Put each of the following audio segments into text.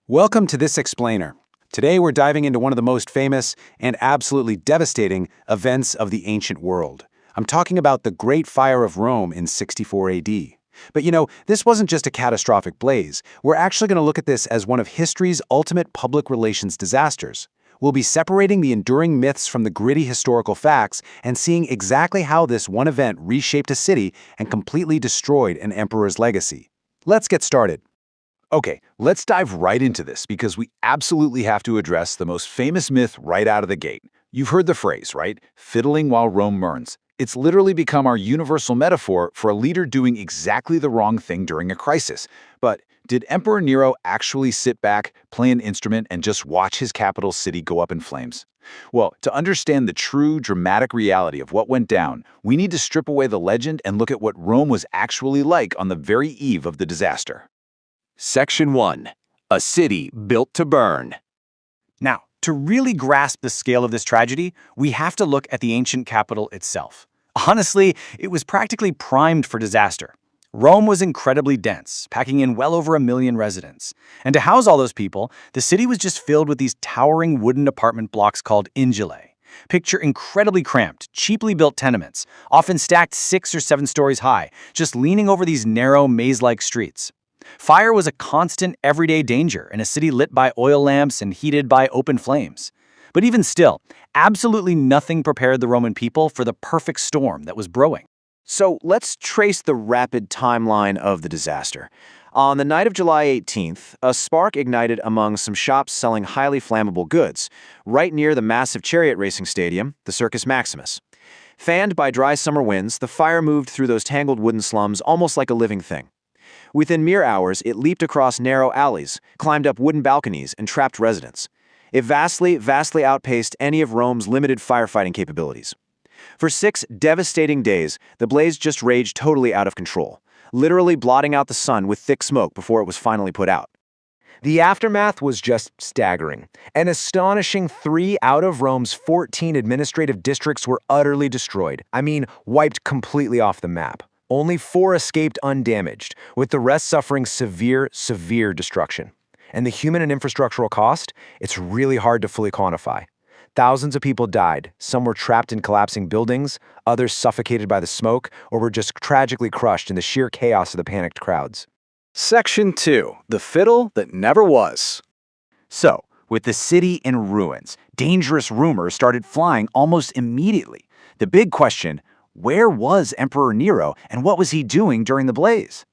Welcome to this explainer. Today we're diving into one of the most famous and absolutely devastating events of the ancient world. I'm talking about the Great Fire of Rome in 64 AD. But this wasn't just a catastrophic blaze. We're actually going to look at this as one of history's ultimate public relations disasters. We'll be separating the enduring myths from the gritty historical facts and seeing exactly how this one event reshaped a city and completely destroyed an emperor's legacy. Let's get started. Okay, let's dive right into this because we absolutely have to address the most famous myth right out of the gate. You've heard the phrase, right? Fiddling while Rome burns. It's literally become our universal metaphor for a leader doing exactly the wrong thing during a crisis. But did Emperor Nero actually sit back, play an instrument, and just watch his capital city go up in flames? Well, to understand the true, dramatic reality of what went down, we need to strip away the legend and look at what Rome was actually like on the very eve of the disaster. Section 1. A city built to burn. Now, to really grasp the scale of this tragedy, we have to look at the ancient capital itself. Honestly, it was practically primed for disaster. Rome was incredibly dense, packing in well over 1 million residents. And to house all those people, the city was just filled with these towering wooden apartment blocks called insulae. Picture incredibly cramped, cheaply built tenements, often stacked 6 or 7 stories high, just leaning over these narrow, maze-like streets. Fire was a constant, everyday danger in a city lit by oil lamps and heated by open flames. But even still, absolutely nothing prepared the Roman people for the perfect storm that was brewing. So let's trace the rapid timeline of the disaster. On the night of July 18th, a spark ignited among some shops selling highly flammable goods, right near the massive chariot racing stadium, the Circus Maximus. Fanned by dry summer winds, the fire moved through those tangled wooden slums almost like a living thing. Within mere hours, it leaped across narrow alleys, climbed up wooden balconies, and trapped residents. It vastly outpaced any of Rome's limited firefighting capabilities. For 6 devastating days, the blaze just raged totally out of control, literally blotting out the sun with thick smoke before it was finally put out. The aftermath was just staggering. An astonishing 3 out of Rome's 14 administrative districts were utterly destroyed. Wiped completely off the map. Only 4 escaped undamaged, with the rest suffering severe destruction. And the human and infrastructural cost? It's really hard to fully quantify. Thousands of people died. Some were trapped in collapsing buildings, others suffocated by the smoke, or were just tragically crushed in the sheer chaos of the panicked crowds. Section 2. The fiddle that never was. So, with the city in ruins, dangerous rumors started flying almost immediately. The big question: where was Emperor Nero, and what was he doing during the blaze?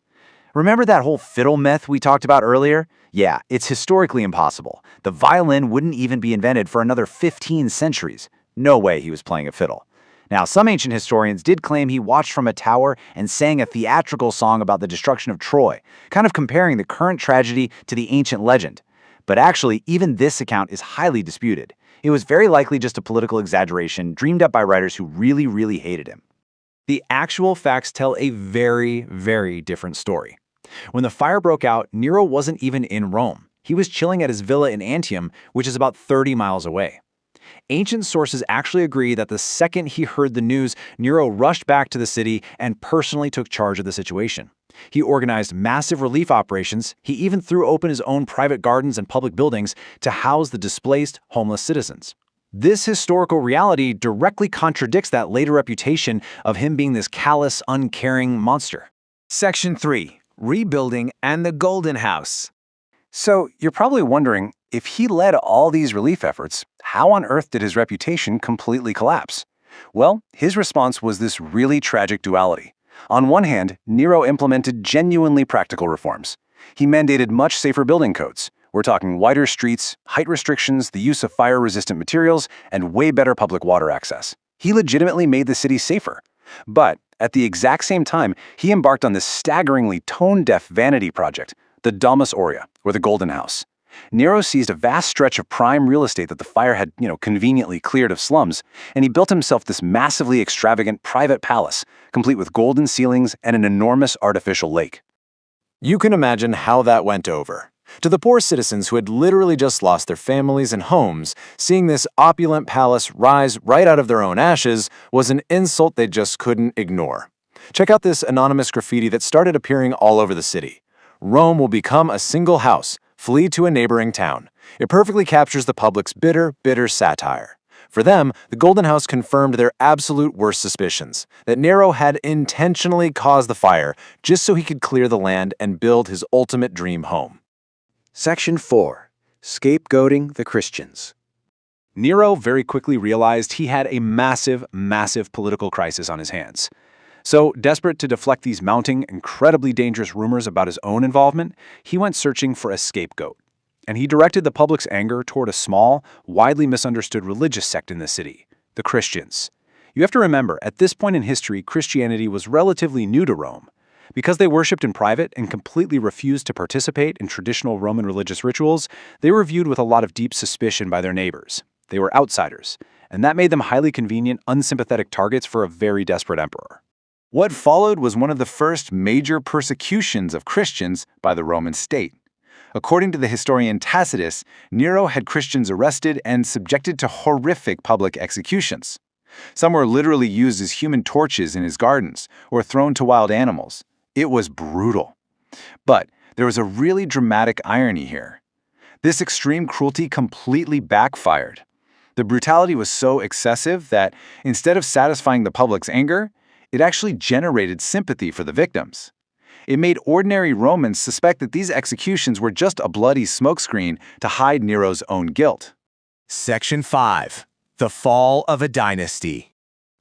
Remember that whole fiddle myth we talked about earlier? Yeah, it's historically impossible. The violin wouldn't even be invented for another 15 centuries. No way he was playing a fiddle. Now, some ancient historians did claim he watched from a tower and sang a theatrical song about the destruction of Troy, kind of comparing the current tragedy to the ancient legend. But actually, even this account is highly disputed. It was very likely just a political exaggeration dreamed up by writers who really hated him. The actual facts tell a very different story. When the fire broke out, Nero wasn't even in Rome. He was chilling at his villa in Antium, which is about 30 miles away. Ancient sources actually agree that the second he heard the news, Nero rushed back to the city and personally took charge of the situation. He organized massive relief operations. He even threw open his own private gardens and public buildings to house the displaced, homeless citizens. This historical reality directly contradicts that later reputation of him being this callous, uncaring monster. Section 3. Rebuilding and the Golden House. So, you're probably wondering, if he led all these relief efforts, how on earth did his reputation completely collapse? Well, his response was this really tragic duality. On one hand, Nero implemented genuinely practical reforms. He mandated much safer building codes. We're talking wider streets, height restrictions, the use of fire-resistant materials, and way better public water access. He legitimately made the city safer. But at the exact same time, he embarked on this staggeringly tone-deaf vanity project, the Domus Aurea, or the Golden House. Nero seized a vast stretch of prime real estate that the fire had, conveniently cleared of slums, and he built himself this massively extravagant private palace, complete with golden ceilings and an enormous artificial lake. You can imagine how that went over. To the poor citizens who had literally just lost their families and homes, seeing this opulent palace rise right out of their own ashes was an insult they just couldn't ignore. Check out this anonymous graffiti that started appearing all over the city. Rome will become a single house, flee to a neighboring town. It perfectly captures the public's bitter, bitter satire. For them, the Golden House confirmed their absolute worst suspicions, that Nero had intentionally caused the fire just so he could clear the land and build his ultimate dream home. Section 4. Scapegoating the Christians. Nero very quickly realized he had a massive, massive political crisis on his hands. So, desperate to deflect these mounting, incredibly dangerous rumors about his own involvement, he went searching for a scapegoat. And he directed the public's anger toward a small, widely misunderstood religious sect in the city, the Christians. You have to remember, at this point in history, Christianity was relatively new to Rome. Because they worshipped in private and completely refused to participate in traditional Roman religious rituals, they were viewed with a lot of deep suspicion by their neighbors. They were outsiders, and that made them highly convenient, unsympathetic targets for a very desperate emperor. What followed was one of the first major persecutions of Christians by the Roman state. According to the historian Tacitus, Nero had Christians arrested and subjected to horrific public executions. Some were literally used as human torches in his gardens or thrown to wild animals. It was brutal. But there was a really dramatic irony here. This extreme cruelty completely backfired. The brutality was so excessive that instead of satisfying the public's anger, it actually generated sympathy for the victims. It made ordinary Romans suspect that these executions were just a bloody smokescreen to hide Nero's own guilt. Section 5. The Fall of a Dynasty.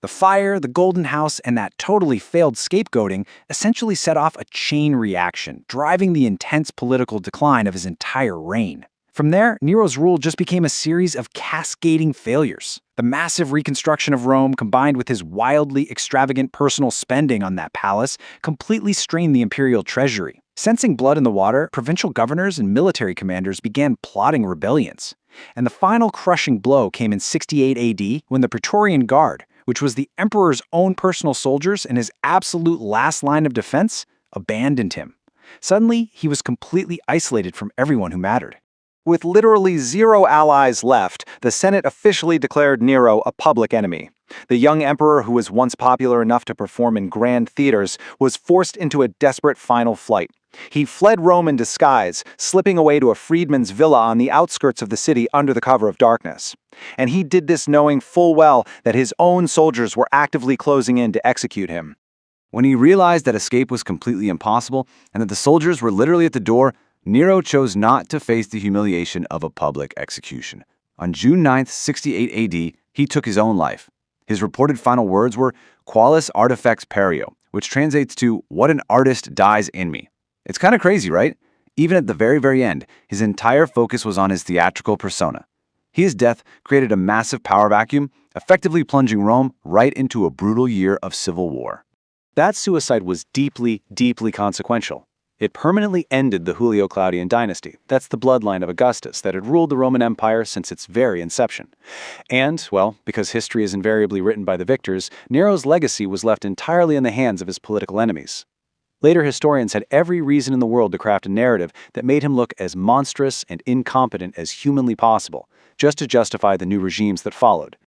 The fire, the Golden House, and that totally failed scapegoating essentially set off a chain reaction, driving the intense political decline of his entire reign. From there, Nero's rule just became a series of cascading failures. The massive reconstruction of Rome, combined with his wildly extravagant personal spending on that palace, completely strained the imperial treasury. Sensing blood in the water, provincial governors and military commanders began plotting rebellions. And the final crushing blow came in 68 AD when the Praetorian Guard, which was the emperor's own personal soldiers and his absolute last line of defense, abandoned him. Suddenly, he was completely isolated from everyone who mattered. With literally zero allies left, the Senate officially declared Nero a public enemy. The young emperor, who was once popular enough to perform in grand theaters, was forced into a desperate final flight. He fled Rome in disguise, slipping away to a freedman's villa on the outskirts of the city under the cover of darkness. And he did this knowing full well that his own soldiers were actively closing in to execute him. When he realized that escape was completely impossible and that the soldiers were literally at the door, Nero chose not to face the humiliation of a public execution. On June 9, 68 AD, he took his own life. His reported final words were, "Qualis artifex perio," which translates to, "What an artist dies in me." It's kind of crazy, right? Even at the very, very end, his entire focus was on his theatrical persona. His death created a massive power vacuum, effectively plunging Rome right into a brutal year of civil war. That suicide was deeply, deeply consequential. It permanently ended the Julio-Claudian Dynasty. That's the bloodline of Augustus that had ruled the Roman Empire since its very inception. And, well, because history is invariably written by the victors, Nero's legacy was left entirely in the hands of his political enemies. Later historians had every reason in the world to craft a narrative that made him look as monstrous and incompetent as humanly possible, just to justify the new regimes that followed.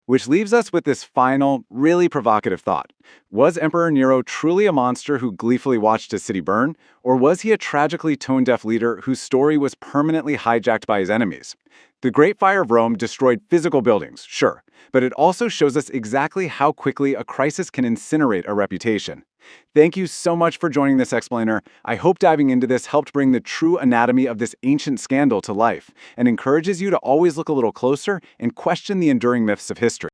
Which leaves us with this final, really provocative thought. Was Emperor Nero truly a monster who gleefully watched his city burn? Or was he a tragically tone-deaf leader whose story was permanently hijacked by his enemies? The Great Fire of Rome destroyed physical buildings, sure, but it also shows us exactly how quickly a crisis can incinerate a reputation. Thank you so much for joining this explainer. I hope diving into this helped bring the true anatomy of this ancient scandal to life and encourages you to always look a little closer and question the enduring myths of history.